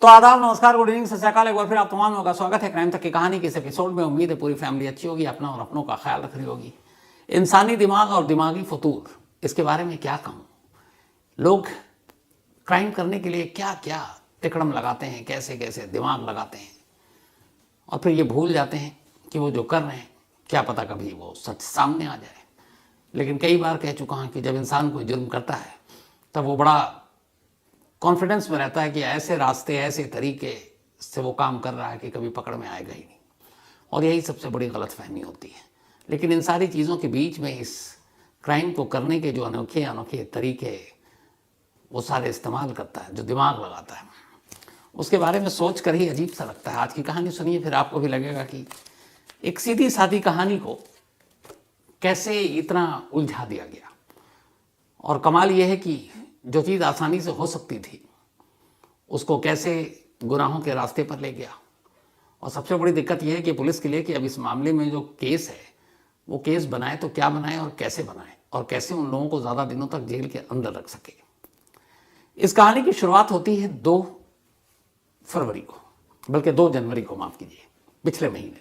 तो आदाब, नमस्कार, गुड इवनिंग, सत श्री अकाल। एक बार फिर आप तमाम लोगों का स्वागत है क्राइम तक की कहानी के इस एपिसोड में। उम्मीद है पूरी फैमिली अच्छी होगी, अपना और अपनों का ख्याल रख रही होगी। इंसानी दिमाग और दिमागी फतूर, इसके बारे में क्या कहूँ। लोग क्राइम करने के लिए क्या क्या तिकड़म लगाते हैं, कैसे कैसे दिमाग लगाते हैं, और फिर ये भूल जाते हैं कि वो जो कर रहे हैं क्या पता कभी वो सच सामने आ जाए। लेकिन कई बार कह चुका हूँ कि जब इंसान कोई जुर्म करता है तब वो बड़ा कॉन्फिडेंस में रहता है कि ऐसे रास्ते, ऐसे तरीके से वो काम कर रहा है कि कभी पकड़ में आएगा ही नहीं। और यही सबसे बड़ी गलतफहमी होती है। लेकिन इन सारी चीज़ों के बीच में इस क्राइम को करने के जो अनोखे अनोखे तरीके वो सारे इस्तेमाल करता है, जो दिमाग लगाता है, उसके बारे में सोच कर ही अजीब सा लगता है। आज की कहानी सुनिए, फिर आपको भी लगेगा कि एक सीधी सादी कहानी को कैसे इतना उलझा दिया गया। और कमाल यह है कि जो चीज़ आसानी से हो सकती थी उसको कैसे गुनाहों के रास्ते पर ले गया। और सबसे बड़ी दिक्कत यह है कि पुलिस के लिए कि अब इस मामले में जो केस है वो केस बनाए तो क्या बनाए और कैसे उन लोगों को ज़्यादा दिनों तक जेल के अंदर रख सके। इस कहानी की शुरुआत होती है 2 फरवरी को, बल्कि 2 जनवरी को, माफ़ कीजिए, पिछले महीने।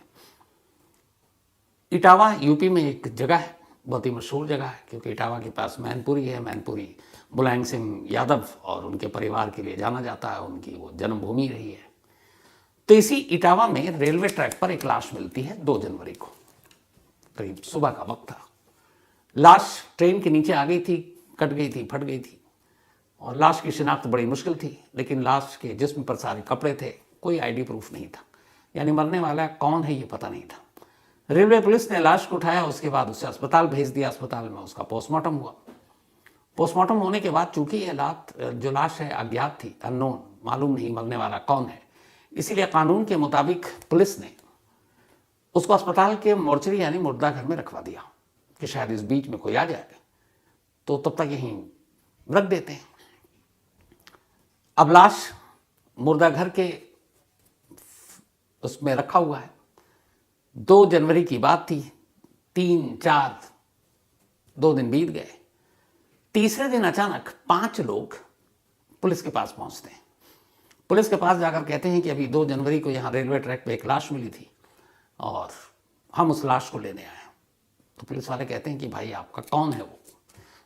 इटावा यूपी में एक जगह है, बहुत ही मशहूर जगह है, क्योंकि इटावा के पास मैनपुरी है। मैनपुरी मुलायम सिंह यादव और उनके परिवार के लिए जाना जाता है, उनकी वो जन्मभूमि रही है। तो इसी इटावा में रेलवे ट्रैक पर एक लाश मिलती है 2 जनवरी को, करीब सुबह का वक्त था। लाश ट्रेन के नीचे आ गई थी, कट गई थी, फट गई थी, और लाश की शिनाख्त बड़ी मुश्किल थी। लेकिन लाश के जिस्म पर सारे कपड़े थे, कोई आईडी प्रूफ नहीं था, यानी मरने वाला कौन है ये पता नहीं था। रेलवे पुलिस ने लाश को उठाया, उसके बाद उसे अस्पताल भेज दिया। अस्पताल में उसका पोस्टमार्टम हुआ। पोस्टमार्टम होने के बाद चूंकि यह जो लाश है अज्ञात थी, अननोन, मालूम नहीं मरने वाला कौन है, इसीलिए कानून के मुताबिक पुलिस ने उसको अस्पताल के मोर्चरी यानी मुर्दा घर में रखवा दिया कि शायद इस बीच में कोई आ जाए तो तब तक यहीं रख देते हैं। अब लाश मुर्दा घर के उसमें रखा हुआ है। 2 जनवरी की बात थी, 3, 4, 2 दिन बीत गए। तीसरे दिन अचानक 5 लोग पुलिस के पास पहुंचते हैं। पुलिस के पास जाकर कहते हैं कि अभी 2 जनवरी को यहाँ रेलवे ट्रैक पे एक लाश मिली थी और हम उस लाश को लेने आए। तो पुलिस वाले कहते हैं कि भाई आपका कौन है वो?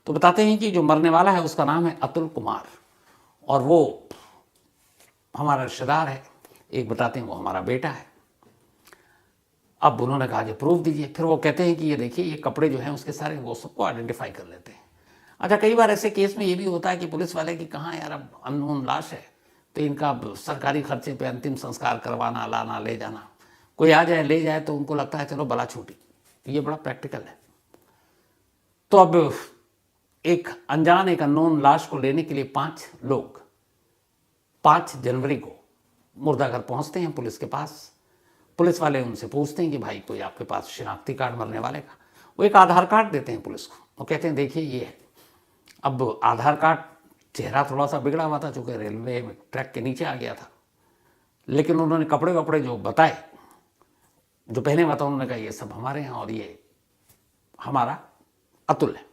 तो बताते हैं कि जो मरने वाला है उसका नाम है अतुल कुमार, और वो हमारा रिश्तेदार है। एक बताते हैं वो हमारा बेटा है। अब उन्होंने कहा कि प्रूफ दीजिए। फिर वो कहते हैं कि ये देखिए, ये कपड़े जो हैं उसके सारे, वो सबको आइडेंटिफाई कर लेते हैं। अच्छा, कई बार ऐसे केस में ये भी होता है कि पुलिस वाले की कहाँ यार, अब अननोन लाश है तो इनका सरकारी खर्चे पे अंतिम संस्कार करवाना, लाना, ले जाना, कोई आ जाए ले जाए तो उनको लगता है चलो बला छूटी। ये बड़ा प्रैक्टिकल है। तो अब एक अनजान, एक अननोन लाश को लेने के लिए 5 लोग 5 जनवरी को मुर्दाघर पहुंचते हैं पुलिस के पास। पुलिस वाले उनसे पूछते हैं कि भाई कोई आपके पास शिनाख्ती कार्ड मरने वाले का? वो एक आधार कार्ड देते हैं पुलिस को। वो कहते हैं देखिए ये है। अब आधार कार्ड, चेहरा थोड़ा सा बिगड़ा हुआ था चूँकि रेलवे ट्रैक के नीचे आ गया था, लेकिन उन्होंने कपड़े वपड़े जो बताए, जो पहने हुआ था, उन्होंने कहा ये सब हमारे हैं और ये हमारा अतुल है।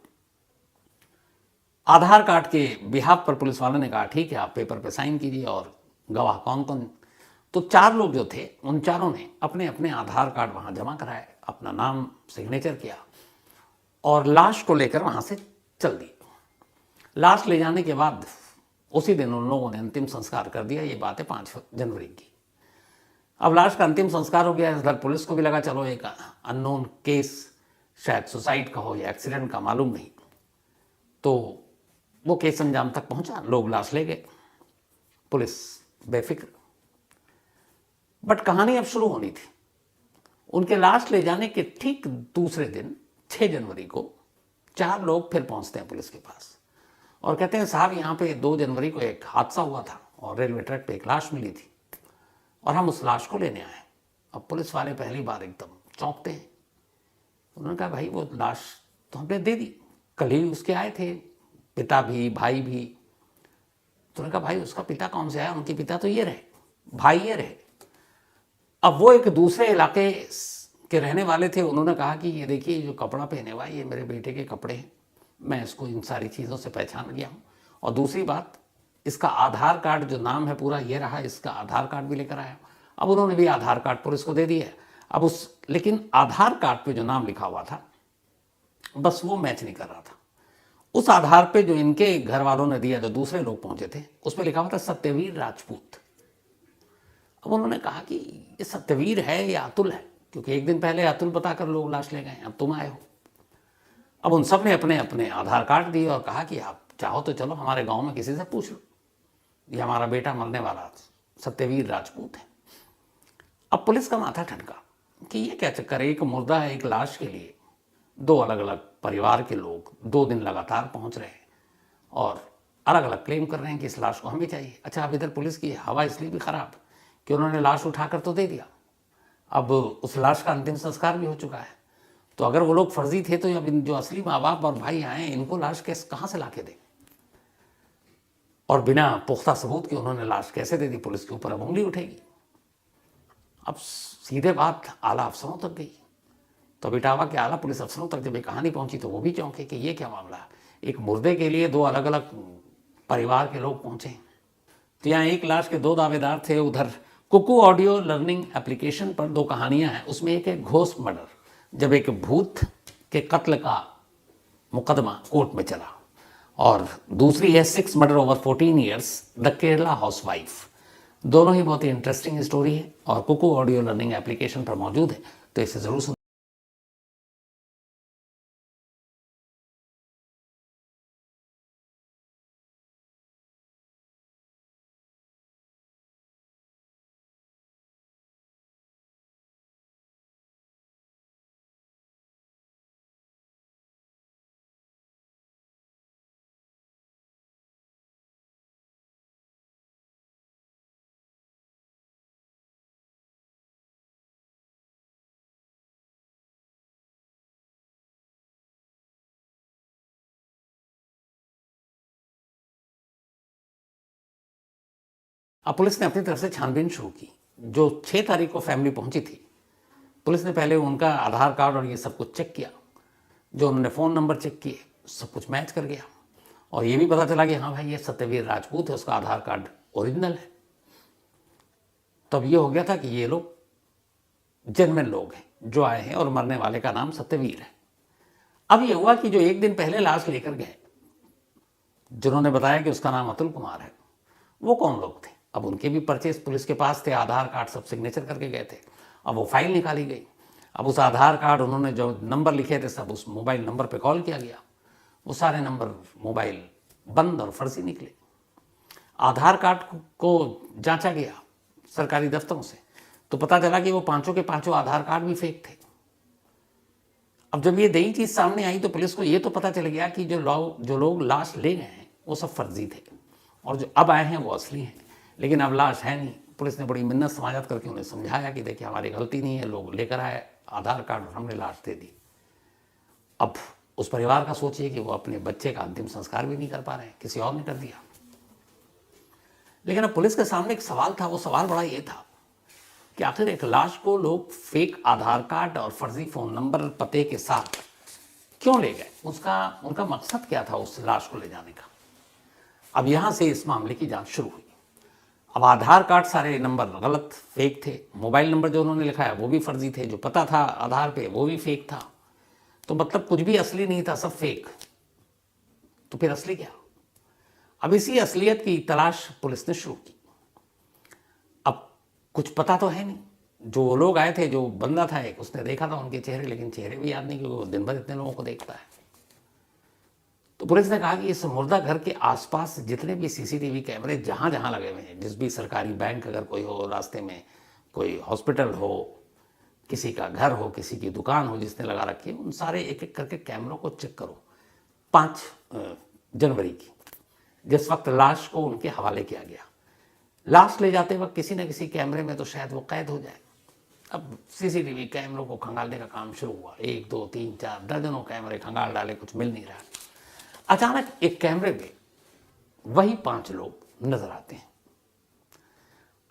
आधार कार्ड के बिहाफ पर पुलिस वालों ने कहा ठीक है, आप पेपर पे साइन कीजिए और गवाह कौन कौन। तो 4 लोग जो थे उन चारों ने अपने अपने आधार कार्ड वहाँ जमा कराए, अपना नाम सिग्नेचर किया और लाश को लेकर वहाँ से चल दिए। लाश ले जाने के बाद उसी दिन उन लोगों ने अंतिम संस्कार कर दिया। ये बात है 5 जनवरी की। अब लाश का अंतिम संस्कार हो गया। इधर पुलिस को भी लगा चलो एक अननोन केस, शायद सुसाइड का हो या एक्सीडेंट का, मालूम नहीं। तो वो केस अंजाम तक पहुंचा, लोग लाश ले गए, पुलिस बेफिक्र। बट कहानी अब शुरू होनी थी। उनके लाश ले जाने के ठीक दूसरे दिन 6 जनवरी को 4 लोग फिर पहुंचते हैं पुलिस के पास और कहते हैं साहब यहाँ पे 2 जनवरी को एक हादसा हुआ था और रेलवे ट्रैक पे एक लाश मिली थी और हम उस लाश को लेने आए। अब पुलिस वाले पहली बार एकदम चौंकते हैं। उन्होंने कहा भाई वो लाश तो हमने दे दी, कल ही उसके आए थे, पिता भी भाई भी। तो उन्होंने कहा भाई उसका पिता कौन से आया? उनके पिता तो ये रहे, भाई ये रहे। अब वो एक दूसरे इलाके के रहने वाले थे। उन्होंने कहा कि ये देखिए जो कपड़ा पहने हुआ है ये मेरे बेटे के कपड़े हैं, मैं इसको इन सारी चीज़ों से पहचान गया हूँ। और दूसरी बात, इसका आधार कार्ड जो नाम है पूरा ये रहा, इसका आधार कार्ड भी लेकर आया। अब उन्होंने भी आधार कार्ड पुलिस को दे दिया। अब लेकिन आधार कार्ड पे जो नाम लिखा हुआ था बस वो मैच नहीं कर रहा था। उस आधार पे जो इनके घर वालों ने दिया, जो दूसरे लोग पहुंचे थे, उस पर लिखा हुआ था सत्यवीर राजपूत। अब उन्होंने कहा कि ये सत्यवीर है या अतुल है, क्योंकि एक दिन पहले अतुल बताकर लोग लाश ले गए, अब तुम आए हो। अब उन सब ने अपने अपने आधार कार्ड दिए और कहा कि आप चाहो तो चलो हमारे गांव में किसी से पूछ लो, ये हमारा बेटा मरने वाला सत्यवीर राजपूत है। अब पुलिस का माथा ठनका कि ये क्या चक्कर है, एक मुर्दा है, एक लाश के लिए दो अलग अलग परिवार के लोग 2 दिन लगातार पहुंच रहे हैं और अलग अलग क्लेम कर रहे हैं कि इस लाश को हमें चाहिए। अच्छा, अब इधर पुलिस की हवा इसलिए भी खराब कि उन्होंने लाश उठाकर तो दे दिया, अब उस लाश का अंतिम संस्कार भी हो चुका है। तो अगर वो लोग फर्जी थे तो अब जो असली माँ बाप और भाई आए, इनको लाश कैसे कहाँ से ला के दें, और बिना पुख्ता सबूत के उन्होंने लाश कैसे दे दी, पुलिस के ऊपर अब उंगली उठेगी। अब सीधे बात आला अफसरों तक गई, तो इटावा के आला पुलिस अफसरों तक जब ये कहानी पहुंची तो वो भी चौंके कि ये क्या मामला है, एक मुर्दे के लिए 2 अलग अलग परिवार के लोग पहुंचे। तो यहाँ एक लाश के 2 दावेदार थे। उधर कुकू ऑडियो लर्निंग एप्लीकेशन पर 2 कहानियां हैं, उसमें एक है घोस्ट मर्डर, जब एक भूत के कत्ल का मुकदमा कोर्ट में चला, और दूसरी है 6 murder over 14 years the Kerala housewife. दोनों ही बहुत ही इंटरेस्टिंग स्टोरी है और कुकू ऑडियो लर्निंग एप्लीकेशन पर मौजूद है, तो इसे जरूर सुन। अब पुलिस ने अपनी तरफ से छानबीन शुरू की। जो 6 तारीख को फैमिली पहुंची थी, पुलिस ने पहले उनका आधार कार्ड और ये सब कुछ चेक किया, जो उन्होंने फ़ोन नंबर चेक किए, सब कुछ मैच कर गया, और ये भी पता चला कि हाँ भाई ये सत्यवीर राजपूत है, उसका आधार कार्ड ओरिजिनल है। तब ये हो गया था कि ये लोग जेन्युइन लोग हैं जो आए हैं, और मरने वाले का नाम सत्यवीर है। अब ये हुआ कि जो एक दिन पहले लाश लेकर गए, जिन्होंने बताया कि उसका नाम अतुल कुमार है, वो कौन लोग थे? अब उनके भी पर्चे पुलिस के पास थे, आधार कार्ड सब सिग्नेचर करके गए थे। अब वो फाइल निकाली गई, अब उस आधार कार्ड उन्होंने जो नंबर लिखे थे सब उस मोबाइल नंबर पे कॉल किया गया, वो सारे नंबर मोबाइल बंद और फर्जी निकले। आधार कार्ड को जांचा गया सरकारी दफ्तरों से, तो पता चला कि वो 5 के 5 आधार कार्ड भी फेक थे। अब जब ये नई चीज़ सामने आई तो पुलिस को ये तो पता चल गया कि जो लोग लाश ले गए हैं वो सब फर्जी थे, और जो अब आए हैं वो असली हैं। लेकिन अब लाश है नहीं। पुलिस ने बड़ी मिन्नत समाजत करके उन्हें समझाया कि देखिए हमारी गलती नहीं है, लोग लेकर आए आधार कार्ड और हमने लाश दे दी। अब उस परिवार का सोचिए कि वो अपने बच्चे का अंतिम संस्कार भी नहीं कर पा रहे हैं, किसी और ने कर दिया। लेकिन अब पुलिस के सामने एक सवाल था, वो सवाल बड़ा ये था कि आखिर एक लाश को लोग फेक आधार कार्ड और फर्जी फ़ोन नंबर पते के साथ क्यों ले गए? उनका मकसद क्या था उस लाश को ले जाने का? अब यहाँ से इस मामले की जांच शुरू हुई। अब आधार कार्ड सारे नंबर गलत फेक थे, मोबाइल नंबर जो उन्होंने लिखा है वो भी फर्जी थे, जो पता था आधार पे वो भी फेक था, तो मतलब कुछ भी असली नहीं था, सब फेक। तो फिर असली क्या? अब इसी असलियत की तलाश पुलिस ने शुरू की। अब कुछ पता तो है नहीं। जो लोग आए थे, जो बंदा था एक, उसने देखा था उनके चेहरे, लेकिन चेहरे भी याद नहीं, क्योंकि वो दिन भर इतने लोगों को देखता है। तो पुलिस ने कहा कि इस मुर्दा घर के आसपास जितने भी सीसीटीवी कैमरे जहाँ जहाँ लगे हुए हैं, जिस भी सरकारी बैंक अगर कोई हो, रास्ते में कोई हॉस्पिटल हो, किसी का घर हो, किसी की दुकान हो जिसने लगा रखी है, उन सारे एक एक करके कैमरों को चेक करो। 5 जनवरी की, जिस वक्त लाश को उनके हवाले किया गया, लाश ले जाते वक्त किसी न किसी कैमरे में तो शायद वो कैद हो जाए। अब सीसीटीवी कैमरों को खंगालने का काम शुरू हुआ। 1 2 3 4 दर्जनों कैमरे खंगाल डाले, कुछ मिल नहीं रहा। अचानक एक कैमरे में वही 5 लोग नजर आते हैं।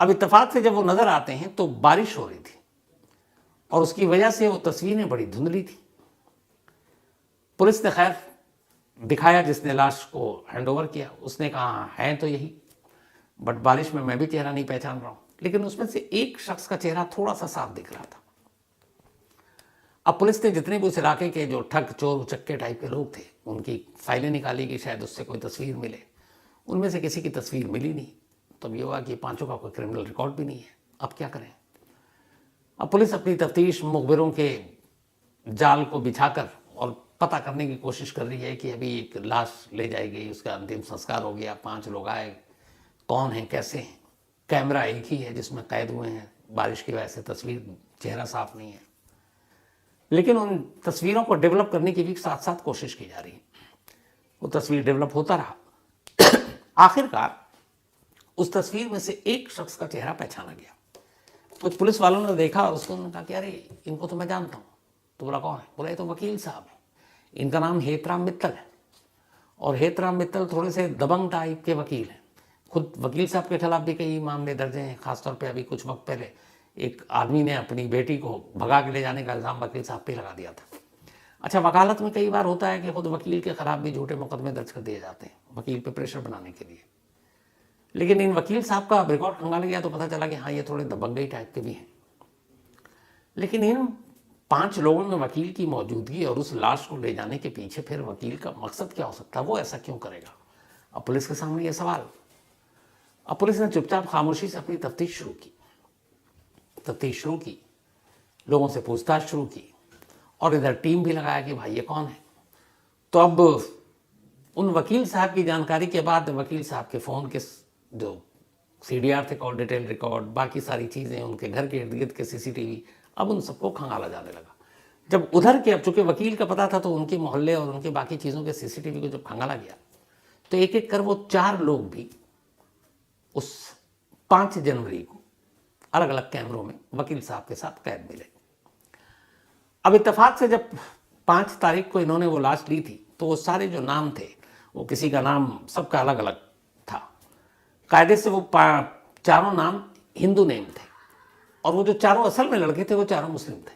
अब इत्तेफाक से जब वो नजर आते हैं तो बारिश हो रही थी, और उसकी वजह से वो तस्वीरें बड़ी धुंधली थी। पुलिस ने खैर दिखाया जिसने लाश को हैंडओवर किया, उसने कहा है तो यही, बट बारिश में मैं भी चेहरा नहीं पहचान रहा हूं। लेकिन उसमें से एक शख्स का चेहरा थोड़ा सा साफ दिख रहा था। अब पुलिस ने जितने भी उस इलाके के जो ठग चोर उचक्के टाइप के लोग थे उनकी फाइलें निकाली कि शायद उससे कोई तस्वीर मिले। उनमें से किसी की तस्वीर मिली नहीं। तब ये हुआ कि पांचों का कोई क्रिमिनल रिकॉर्ड भी नहीं है। अब क्या करें? अब पुलिस अपनी तफ्तीश मुखबिरों के जाल को बिछाकर और पता करने की कोशिश कर रही है कि अभी एक लाश ले जाई गई, उसका अंतिम संस्कार हो गया, 5 लोग आए, कौन है कैसे हैं, कैमरा एक ही है जिसमें कैद हुए हैं, बारिश की वजह से तस्वीर चेहरा साफ नहीं है। लेकिन उन तस्वीरों को डेवलप करने की भी साथ साथ कोशिश की जा रही है। वो तस्वीर डेवलप होता रहा। आखिरकार उस तस्वीर में से एक शख्स का चेहरा पहचाना गया। कुछ पुलिस वालों ने देखा और उसको कहा कि अरे इनको तो मैं जानता हूँ। तो बोला कौन है? बोला ये तो वकील साहब है, इनका नाम हेतराम मित्तल है। और हेतराम मित्तल थोड़े से दबंग टाइप के वकील हैं। खुद वकील साहब के खिलाफ भी कई मामले दर्ज हैं। खासतौर पे अभी कुछ वक्त पहले एक आदमी ने अपनी बेटी को भगा के ले जाने का इल्ज़ाम वकील साहब पे लगा दिया था। अच्छा, वकालत में कई बार होता है कि खुद वकील के खिलाफ भी झूठे मुकदमे दर्ज कर दिए जाते हैं वकील पे प्रेशर बनाने के लिए। लेकिन इन वकील साहब का रिकॉर्ड खंगाला गया तो पता चला कि हाँ ये थोड़े दबंगई टाइप के भी हैं। लेकिन इन 5 लोगों में वकील की मौजूदगी और उस लाश को ले जाने के पीछे फिर वकील का मकसद क्या हो सकता है? वो ऐसा क्यों करेगा? अब पुलिस के सामने ये सवाल। अब पुलिस ने चुपचाप खामोशी से अपनी तफ्तीश शुरू की, लोगों से पूछताछ शुरू की और इधर टीम भी लगाया कि भाई ये कौन है। तो अब उन वकील साहब की जानकारी के बाद वकील साहब के फ़ोन के जो CDR थे, कॉल डिटेल रिकॉर्ड, बाकी सारी चीज़ें, उनके घर के इर्द गिर्द के CCTV, अब उन सबको खंगाला जाने लगा। जब उधर के, अब चूंकि वकील का पता था तो उनके मोहल्ले और उनके बाकी चीज़ों के CCTV को जब खंगाला गया तो एक एक कर वो 4 लोग भी उस 5 जनवरी को अलग अलग कैमरों में वकील साहब के साथ कैद मिले। अब इत्तेफाक से जब 5 तारीख को इन्होंने वो लाश ली थी तो वो सारे जो नाम थे वो किसी का नाम सबका अलग अलग था। कायदे से वो 4 नाम हिंदू नेम थे और वो जो 4 असल में लड़के थे वो 4 मुस्लिम थे।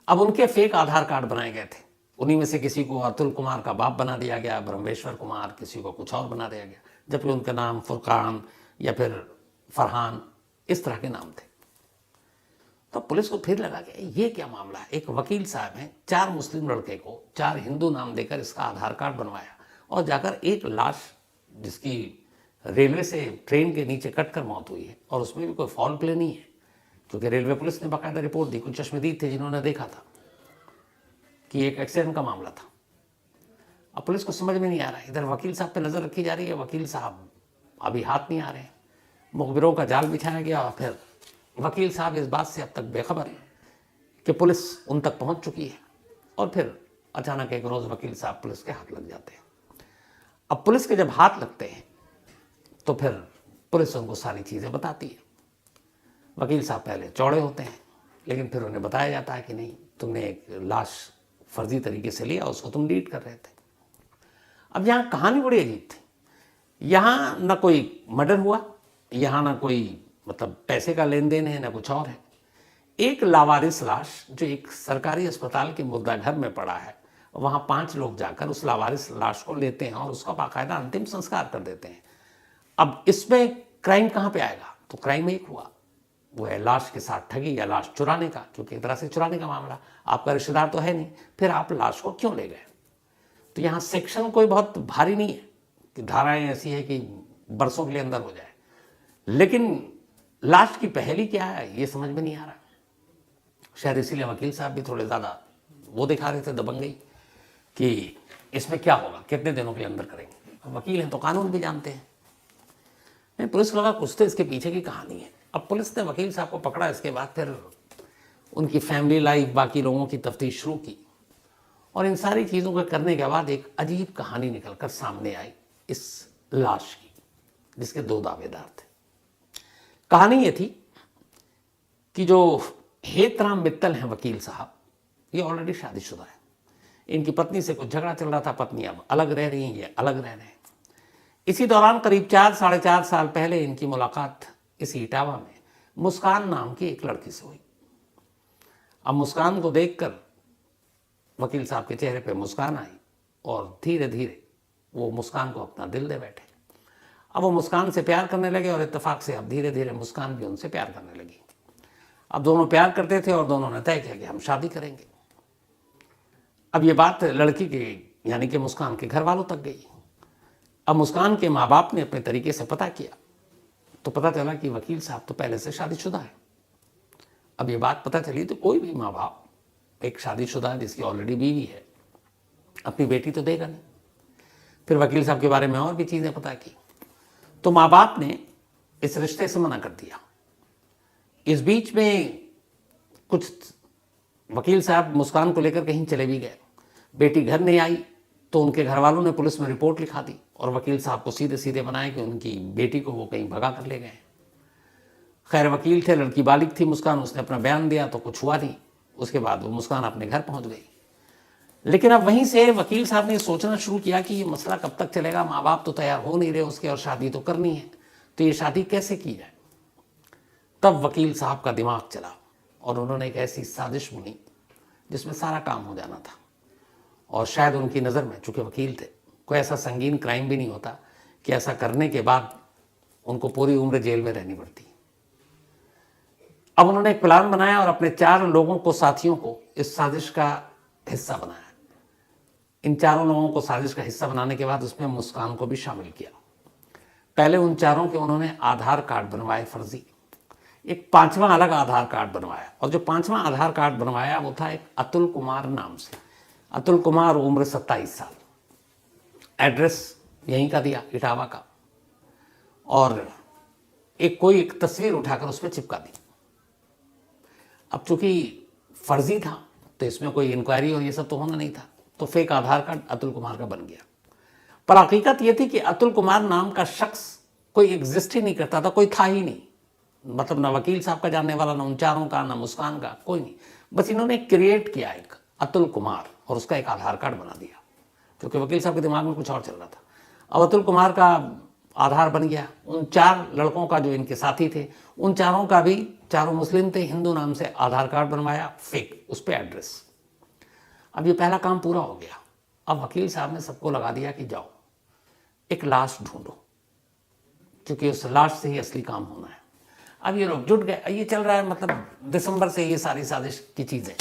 अब उनके फेक आधार कार्ड बनाए गए थे। उन्हीं में से किसी को अतुल कुमार का बाप बना दिया गया, ब्रह्मेश्वर कुमार, किसी को कुछ और बना दिया गया, जबकि उनके नाम फुरकान या फिर फरहान इस तरह के नाम थे। तो पुलिस को फिर लगा कि ये क्या मामला है? एक वकील साहब हैं, 4 मुस्लिम लड़के को 4 हिंदू नाम देकर इसका आधार कार्ड बनवाया और जाकर एक लाश जिसकी रेलवे से ट्रेन के नीचे कटकर मौत हुई है और उसमें भी कोई फाउल प्ले नहीं है, क्योंकि रेलवे पुलिस ने बाकायदा रिपोर्ट दी। कुछ चश्मदीद थे जिन्होंने देखा था कि एक एक्सीडेंट का मामला था। अब पुलिस को समझ में नहीं आ रहा है, इधर वकील साहब पे नज़र रखी जा रही है, वकील साहब अभी हाथ नहीं आ रहे हैं, मुखबिरों का जाल बिछाया गया और फिर वकील साहब इस बात से अब तक बेखबर कि पुलिस उन तक पहुंच चुकी है। और फिर अचानक एक रोज़ वकील साहब पुलिस के हाथ लग जाते हैं। अब पुलिस के जब हाथ लगते हैं तो फिर पुलिस उनको सारी चीज़ें बताती है। वकील साहब पहले चौड़े होते हैं, लेकिन फिर उन्हें बताया जाता है कि नहीं, तुमने एक लाश फर्जी तरीके से लिया, उसको तुम डिलीट कर रहे थे। अब यहाँ कहानी बड़ी अजीब थी। यहाँ ना कोई मर्डर हुआ, यहाँ ना कोई मतलब पैसे का लेन देन है, ना कुछ और है। एक लावारिस लाश जो एक सरकारी अस्पताल के मुर्दा घर में पड़ा है, वहाँ 5 लोग जाकर उस लावारिस लाश को लेते हैं और उसका बाकायदा अंतिम संस्कार कर देते हैं। अब इसमें क्राइम कहाँ पे आएगा? तो क्राइम एक हुआ, वो है लाश के साथ ठगी या लाश चुराने का, क्योंकि एक तरह से चुराने का मामला, आपका रिश्तेदार तो है नहीं, फिर आप लाश को क्यों ले गए? तो यहाँ सेक्शन कोई बहुत भारी नहीं है कि धाराएं ऐसी है कि बरसों के लिए अंदर हो जाए, लेकिन लाश की पहली क्या है ये समझ में नहीं आ रहा। शायद इसीलिए वकील साहब भी थोड़े ज़्यादा वो दिखा रहे थे दबंगई कि इसमें क्या होगा, कितने दिनों के लिए अंदर करेंगे। अब वकील हैं तो कानून भी जानते हैं। पुलिस को लगा कुछ तो इसके पीछे की कहानी है। अब पुलिस ने वकील साहब को पकड़ा, इसके बाद फिर उनकी फैमिली लाइफ, बाकी लोगों की तफ्तीश शुरू की और इन सारी चीज़ों को करने के बाद एक अजीब कहानी निकलकर सामने आई इस लाश की, जिसके 2 दावेदार थे। कहानी ये थी कि जो हेतराम मित्तल हैं वकील साहब, ये ऑलरेडी शादीशुदा है। इनकी पत्नी से कुछ झगड़ा चल रहा था, पत्नी अब अलग रह रही हैं, ये अलग रह रहे हैं। इसी दौरान करीब 4-4.5 साल पहले इनकी मुलाकात इसी इटावा में मुस्कान नाम की एक लड़की से हुई। अब मुस्कान को देखकर वकील साहब के चेहरे पे मुस्कान आई और धीरे धीरे वो मुस्कान को अपना दिल दे बैठे। अब वो मुस्कान से प्यार करने लगे और इत्तेफाक से अब धीरे धीरे मुस्कान भी उनसे प्यार करने लगी। अब दोनों प्यार करते थे और दोनों ने तय किया कि हम शादी करेंगे। अब ये बात लड़की के यानी कि मुस्कान के घर वालों तक गई। अब मुस्कान के माँ बाप ने अपने तरीके से पता किया तो पता चला कि वकील साहब तो पहले से शादीशुदा है। अब ये बात पता चली तो कोई भी माँ बाप एक शादीशुदा जिसकी ऑलरेडी बीवी है अपनी बेटी तो देगा नहीं। फिर वकील साहब के बारे में और भी चीज़ें पता की तो माँ बाप ने इस रिश्ते से मना कर दिया। इस बीच में कुछ वकील साहब मुस्कान को लेकर कहीं चले भी गए। बेटी घर नहीं आई तो उनके घर वालों ने पुलिस में रिपोर्ट लिखा दी और वकील साहब को सीधे सीधे बनाया कि उनकी बेटी को वो कहीं भगा कर ले गए। खैर वकील थे, लड़की बालिग थी मुस्कान, उसने अपना बयान दिया तो कुछ हुआ नहीं। उसके बाद वो मुस्कान अपने घर पहुंच गई। लेकिन अब वहीं से वकील साहब ने सोचना शुरू किया कि ये मसला कब तक चलेगा, माँ बाप तो तैयार हो नहीं रहे उसके और शादी तो करनी है, तो ये शादी कैसे की जाए। तब वकील साहब का दिमाग चला और उन्होंने एक ऐसी साजिश बुनी जिसमें सारा काम हो जाना था। और शायद उनकी नज़र में, चूंकि वकील थे, कोई ऐसा संगीन क्राइम भी नहीं होता कि ऐसा करने के बाद उनको पूरी उम्र जेल में रहनी पड़ती। अब उन्होंने एक प्लान बनाया और अपने 4 लोगों को, साथियों को इस साजिश का हिस्सा बनाया। इन 4 लोगों को साजिश का हिस्सा बनाने के बाद उसमें मुस्कान को भी शामिल किया। पहले उन 4 के उन्होंने आधार कार्ड बनवाए फर्जी। एक 5वां अलग आधार कार्ड बनवाया और जो 5वां आधार कार्ड बनवाया वो था एक अतुल कुमार नाम से। अतुल कुमार, उम्र 27 साल, एड्रेस यहीं का दिया, इटावा का, और एक तस्वीर उठाकर उस पर चिपका दी। अब चूंकि फर्जी था तो इसमें कोई इंक्वायरी और ये सब तो होना नहीं था, तो फेक आधार कार्ड अतुल कुमार का बन गया। पर हकीकत ये थी कि अतुल कुमार नाम का शख्स कोई एग्जिस्ट ही नहीं करता था, कोई था ही नहीं। मतलब ना वकील साहब का जानने वाला, ना उन 4 का, ना मुस्कान का, कोई नहीं। बस इन्होंने क्रिएट किया एक अतुल कुमार और उसका एक आधार कार्ड बना दिया, क्योंकि वकील साहब के दिमाग में कुछ और चल रहा था। अब अतुल कुमार का आधार बन गया। उन 4 लड़कों का जो इनके साथी थे, उन 4 का भी, 4 मुस्लिम थे, हिंदू नाम से आधार कार्ड बनवाया फेक, उस पर एड्रेस। अब ये पहला काम पूरा हो गया। अब वकील साहब ने सबको लगा दिया कि जाओ एक लाश ढूंढो, क्योंकि उस लाश से ही असली काम होना है। अब ये लोग जुट गए। ये चल रहा है, मतलब दिसंबर से ये सारी साजिश की चीज़ें।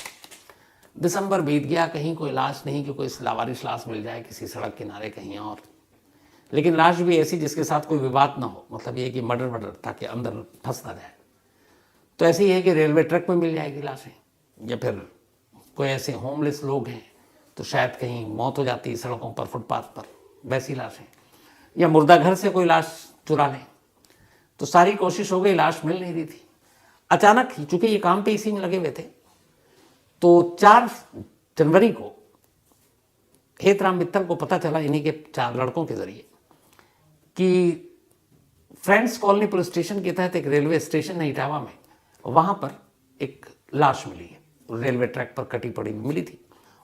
दिसंबर बीत गया, कहीं कोई लाश नहीं कि कोई लावारिश लाश मिल जाए किसी सड़क किनारे कहीं और, लेकिन लाश भी ऐसी जिसके साथ कोई विवाद ना हो, मतलब ये कि मर्डर, ताकि अंदर फंस ना जाए। तो ऐसे ही है कि रेलवे ट्रैक पे मिल जाएगी लाशें, या फिर कोई ऐसे होमलेस लोग हैं तो शायद कहीं मौत हो जाती है सड़कों पर, फुटपाथ पर, वैसी लाशें, या मुर्दा घर से कोई लाश चुरा लें। तो सारी कोशिश हो गई, लाश मिल नहीं रही थी। अचानक ही, चूंकि ये काम पे इसी में लगे हुए थे, तो 4 जनवरी को हेतराम मित्तल को पता चला, इन्हीं के 4 लड़कों के जरिए, कि फ्रेंड्स कॉलोनी पुलिस स्टेशन के तहत एक रेलवे स्टेशन है इटावा में, वहां पर एक लाश मिली है, रेलवे ट्रैक पर कटी पड़ी मिली थी।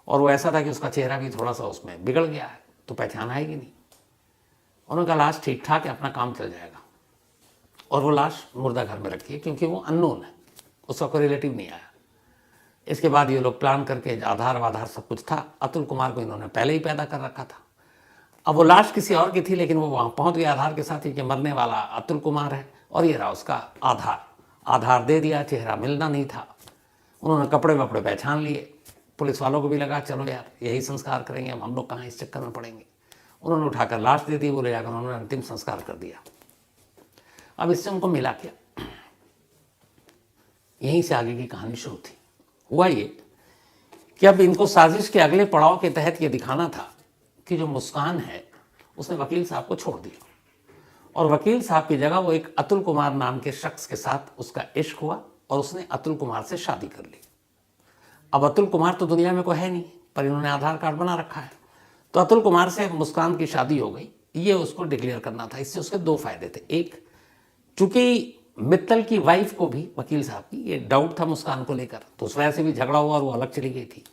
और वो ऐसा था कि उसका चेहरा भी थोड़ा सा उसमें बिगड़ गया है, तो पहचान आएगी नहीं। उन्होंने कहा लाश ठीक ठाक है, अपना काम चल जाएगा। और वो लाश मुर्दा घर में रखी है, क्योंकि वो अननोन है, उसका कोई रिलेटिव नहीं आया। इसके बाद ये लोग प्लान करके, आधार वाधार सब कुछ था, अतुल कुमार को इन्होंने पहले ही पैदा कर रखा था। अब वो लाश किसी और की थी, लेकिन वो वहाँ पहुँच गया आधार के साथ ही कि मरने वाला अतुल कुमार है, और ये रहा उसका आधार दे दिया। चेहरा मिलना नहीं था। उन्होंने कपड़े वपड़े पहचान लिए। पुलिस वालों को भी लगा चलो यार यही संस्कार करेंगे, हम लोग कहाँ इस चक्कर में पड़ेंगे। उन्होंने उठाकर लाश दे दी, वो ले जाकर उन्होंने अंतिम संस्कार कर दिया। अब इससे उनको मिला क्या, यहीं से आगे की कहानी शुरू थी। हुआ ये कि अब इनको साजिश के अगले पड़ाव के तहत ये दिखाना था कि जो मुस्कान है उसने वकील साहब को छोड़ दिया, और वकील साहब की जगह वो एक अतुल कुमार नाम के शख्स के साथ उसका इश्क हुआ और उसने अतुल कुमार से शादी कर ली। अब अतुल कुमार तो दुनिया में कोई है नहीं, पर इन्होंने आधार कार्ड बना रखा है, तो अतुल कुमार से मुस्कान की शादी हो गई। ये उसको डिक्लेयर करना था। इससे उसके 2 फायदे थे। एक, चूंकि मित्तल की वाइफ को भी, वकील साहब की, ये डाउट था मुस्कान को लेकर, तो उस वजह से भी झगड़ा हुआ और वो अलग चली गई थी।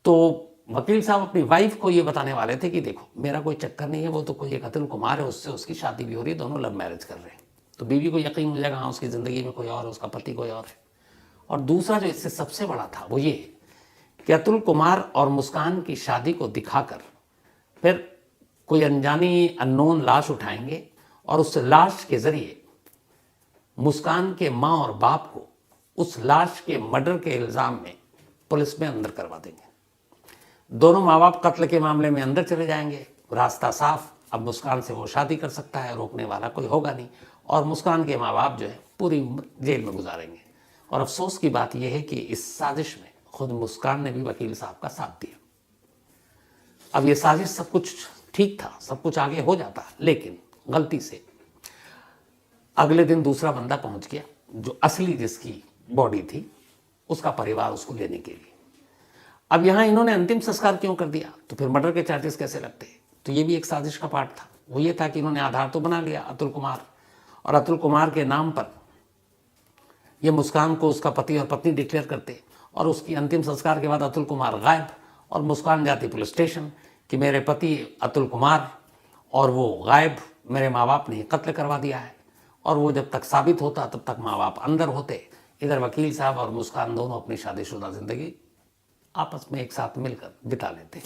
तो वकील साहब अपनी वाइफ को ये बताने वाले थे कि देखो मेरा कोई चक्कर नहीं है, वो तो कोई एक अतुल कुमार है, उससे उसकी शादी भी हो रही है, दोनों लव मैरिज कर रहे हैं। तो बीवी को यकीन हो जाएगा हाँ उसकी ज़िंदगी में कोई और है, उसका पति कोई और है। और दूसरा जो इससे सबसे बड़ा था वो ये कि अतुल कुमार और मुस्कान की शादी को दिखाकर फिर कोई अनजानी अननोन लाश उठाएंगे और उस लाश के जरिए मुस्कान के माँ और बाप को उस लाश के मर्डर के इल्जाम में पुलिस में अंदर करवा देंगे। दोनों माँ बाप कत्ल के मामले में अंदर चले जाएंगे, रास्ता साफ। अब मुस्कान से वो शादी कर सकता है, रोकने वाला कोई होगा नहीं, और मुस्कान के माँ बाप जो है पूरी उम्र जेल में गुजारेंगे। और अफसोस की बात यह है कि इस साजिश में खुद मुस्कान ने भी वकील साहब का साथ दिया। अब ये साजिश सब कुछ ठीक था, सब कुछ आगे हो जाता, लेकिन गलती से अगले दिन दूसरा बंदा पहुंच गया जो असली जिसकी बॉडी थी, उसका परिवार उसको लेने के लिए। अब यहां इन्होंने अंतिम संस्कार क्यों कर दिया, तो फिर मर्डर के चार्जेस कैसे लगते? तो ये भी एक साजिश का पार्ट था। वो ये था कि इन्होंने आधार तो बना लिया अतुल कुमार, और अतुल कुमार के नाम पर ये मुस्कान को उसका पति और पत्नी डिक्लेयर करते, और उसकी अंतिम संस्कार के बाद अतुल कुमार गायब, और मुस्कान जाती पुलिस स्टेशन कि मेरे पति अतुल कुमार और वो गायब, मेरे माँ बाप ने कत्ल करवा दिया है। और वो जब तक साबित होता तब तक माँ बाप अंदर होते। इधर वकील साहब और मुस्कान दोनों अपनी शादीशुदा जिंदगी आपस में एक साथ मिलकर बिता लेते।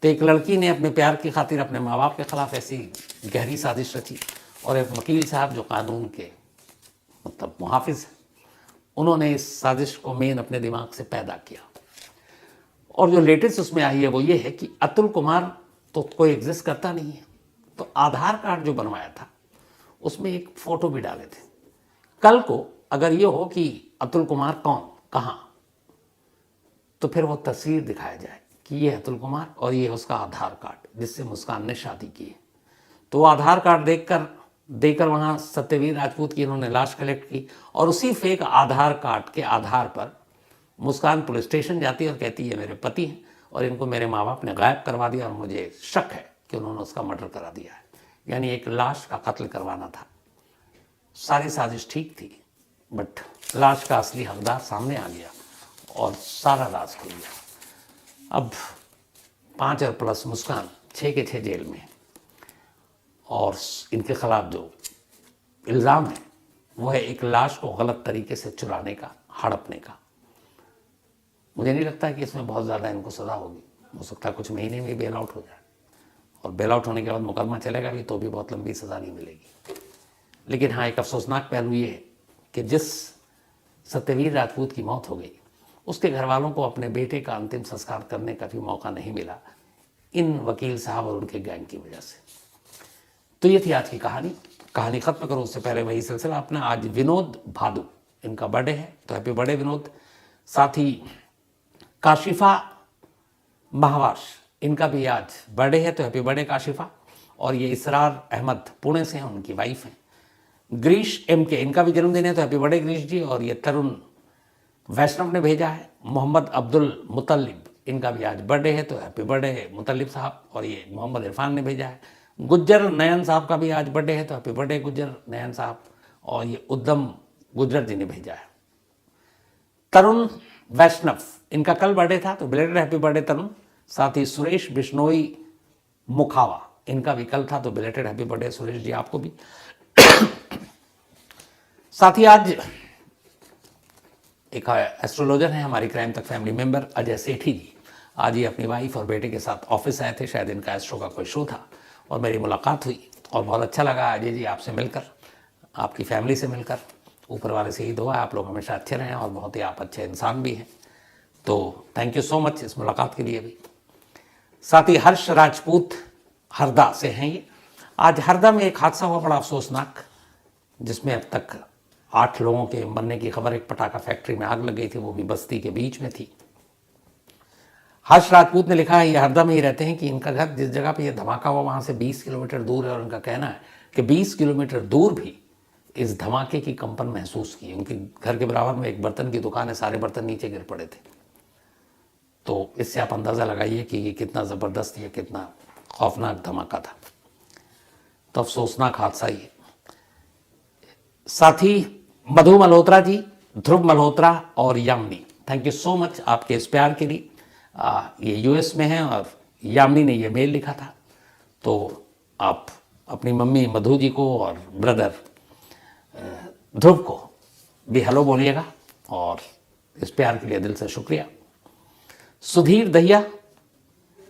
तो एक लड़की ने अपने प्यार की खातिर अपने माँ बाप के खिलाफ ऐसी गहरी साजिश रची, और एक वकील साहब जो कानून के मतलब मुहाफिज हैं, उन्होंने इस साजिश को मेन अपने दिमाग से पैदा किया। और जो लेटेस्ट उसमें आई है वो ये है कि अतुल कुमार तो कोई एग्जिस्ट करता नहीं है, तो आधार कार्ड जो बनवाया था उसमें एक फोटो भी डाले थे। कल को अगर ये हो कि अतुल कुमार कौन कहाँ, तो फिर वो तस्वीर दिखाया जाए कि ये अतुल कुमार और ये उसका आधार कार्ड जिससे मुस्कान ने शादी की है। तो वो आधार कार्ड देकर वहाँ सत्यवीर राजपूत की इन्होंने लाश कलेक्ट की, और उसी फेक आधार कार्ड के आधार पर मुस्कान पुलिस स्टेशन जाती है और कहती है मेरे पति हैं और इनको मेरे माँ बाप ने गायब करवा दिया, और मुझे शक है कि उन्होंने उसका मर्डर करा दिया है। यानी एक लाश का कत्ल करवाना था। सारी साजिश ठीक थी, बट लाश का असली हकदार सामने आ गया और सारा राज खुल गया। अब 5 और प्लस मुस्कान 6 के 6 जेल में, और इनके खिलाफ जो इल्ज़ाम है वो है एक लाश को गलत तरीके से चुराने का, हड़पने का। मुझे नहीं लगता कि इसमें बहुत ज़्यादा इनको सज़ा होगी, हो सकता है कुछ महीने में बेल आउट हो जाए, और बेल आउट होने के बाद मुकदमा चलेगा भी तो भी बहुत लंबी सज़ा नहीं मिलेगी। लेकिन हाँ, एक अफसोसनाक पहलू ये है कि जिस सत्यवीर राजपूत की मौत हो गई उसके घर वालों को अपने बेटे का अंतिम संस्कार करने का भी मौका नहीं मिला इन वकील साहब और उनके गैंग की वजह से। तो ये थी आज की कहानी खत्म करो उससे पहले वही सिलसिला अपना। आज विनोद भादु इनका बर्थडे है, तो हैप्पी बर्थडे विनोद। साथ ही काशिफा महावाश इनका भी आज बर्थडे है, तो हैप्पी बर्थडे काशिफा। और ये इसरार अहमद पुणे से हैं, उनकी वाइफ हैं। ग्रीश MK इनका भी जन्मदिन है, तो हैप्पी बर्थडे ग्रीश जी। और ये तरुण वैष्णव ने भेजा है। मोहम्मद अब्दुल मुतल्लिब इनका भी आज बर्थडे है, तो हैप्पी बर्थडे मुतल्लिब साहब। और ये मोहम्मद इरफान ने भेजा है। गुज्जर नयन साहब का भी आज बर्थडे है, तो हैप्पी बर्थडे गुज्जर नयन साहब। और ये उद्दम गुज्जर जी ने भेजा है। तरुण वैष्णव इनका कल बर्थडे था, तो बिलेटेड हैप्पी बर्थडे तरुण। साथ ही सुरेश बिश्नोई मुखावा इनका भी कल था, तो belated happy birthday Suresh ji आपको भी। साथ ही आज एक एस्ट्रोलॉजर है हमारी क्राइम तक फैमिली मेंबर अजय सेठी जी, आज ही अपनी वाइफ और बेटे के साथ ऑफिस आए थे। शायद इनका एस्ट्रो का कोई शो था और मेरी मुलाकात हुई और बहुत अच्छा लगा अजय जी आपसे मिलकर, आपकी फैमिली से मिलकर। ऊपर वाले से ही दुआ है आप लोग हमेशा अच्छे रहें, और बहुत ही आप अच्छे इंसान भी हैं, तो थैंक यू सो मच इस मुलाकात के लिए भी। साथ ही हर्ष राजपूत हरदा से हैं ये। आज हरदा में एक हादसा हुआ बड़ा अफसोसनाक, जिसमें अब तक 8 लोगों के मरने की खबर। एक पटाखा फैक्ट्री में आग लग गई थी, वो भी बस्ती के बीच में थी। हर्ष राजपूत ने लिखा है, ये हरदा में ही रहते हैं, कि इनका घर जिस जगह पे ये धमाका हुआ वहाँ से 20 किलोमीटर दूर है, और उनका कहना है कि 20 किलोमीटर दूर भी इस धमाके की कंपन महसूस की। उनके घर के बराबर में एक बर्तन की दुकान है, सारे बर्तन नीचे गिर पड़े थे। तो इससे आप अंदाज़ा लगाइए कि ये कितना ज़बरदस्त या कितना खौफनाक धमाका था। तो अफसोसनाक हादसा ही है। साथ ही मधु मल्होत्रा जी, ध्रुव मल्होत्रा और Yamini, thank you so much आपके इस प्यार के लिए। ये US में हैं और यामिनी ने ये मेल लिखा था, तो आप अपनी मम्मी मधु जी को और ब्रदर ध्रुव को भी हेलो बोलिएगा, और इस प्यार के लिए दिल से शुक्रिया। सुधीर दहिया,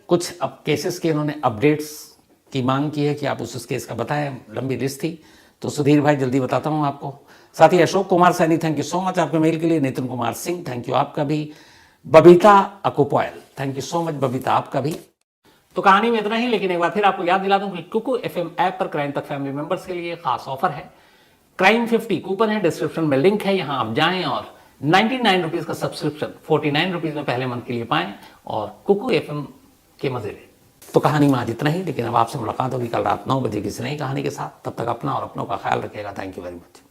कुछ अब केसेस के इन्होंने अपडेट्स की मांग की है कि आप उस केस का बताएं, लंबी लिस्ट थी, तो सुधीर भाई जल्दी बताता हूं आपको। साथ ही Ashok Kumar Saini, thank you so much आपके मेल के लिए। नितिन कुमार सिंह, थैंक यू आपका भी। बबीता अकुपॉयल, thank you so much Babita आपका भी। तो कहानी में इतना ही, लेकिन एक बार फिर आपको याद दिला दूं कि कुकू एफएम ऐप पर क्राइम तक फैमिली मेंबर्स के लिए खास ऑफर है। क्राइम 50 कूपन है, डिस्क्रिप्शन में लिंक है, यहां आप जाएं और 99 रुपीज का सब्सक्रिप्शन 49 रुपीज में पहले मंथ के लिए पाएं और कुकू एफएम के मजे लें। तो कहानी में आज इतना ही, लेकिन अब आपसे मुलाकात होगी कल रात 9 बजे किसी नई कहानी के साथ। तब तक अपना और अपनों का ख्याल रखिएगा। Thank you very much.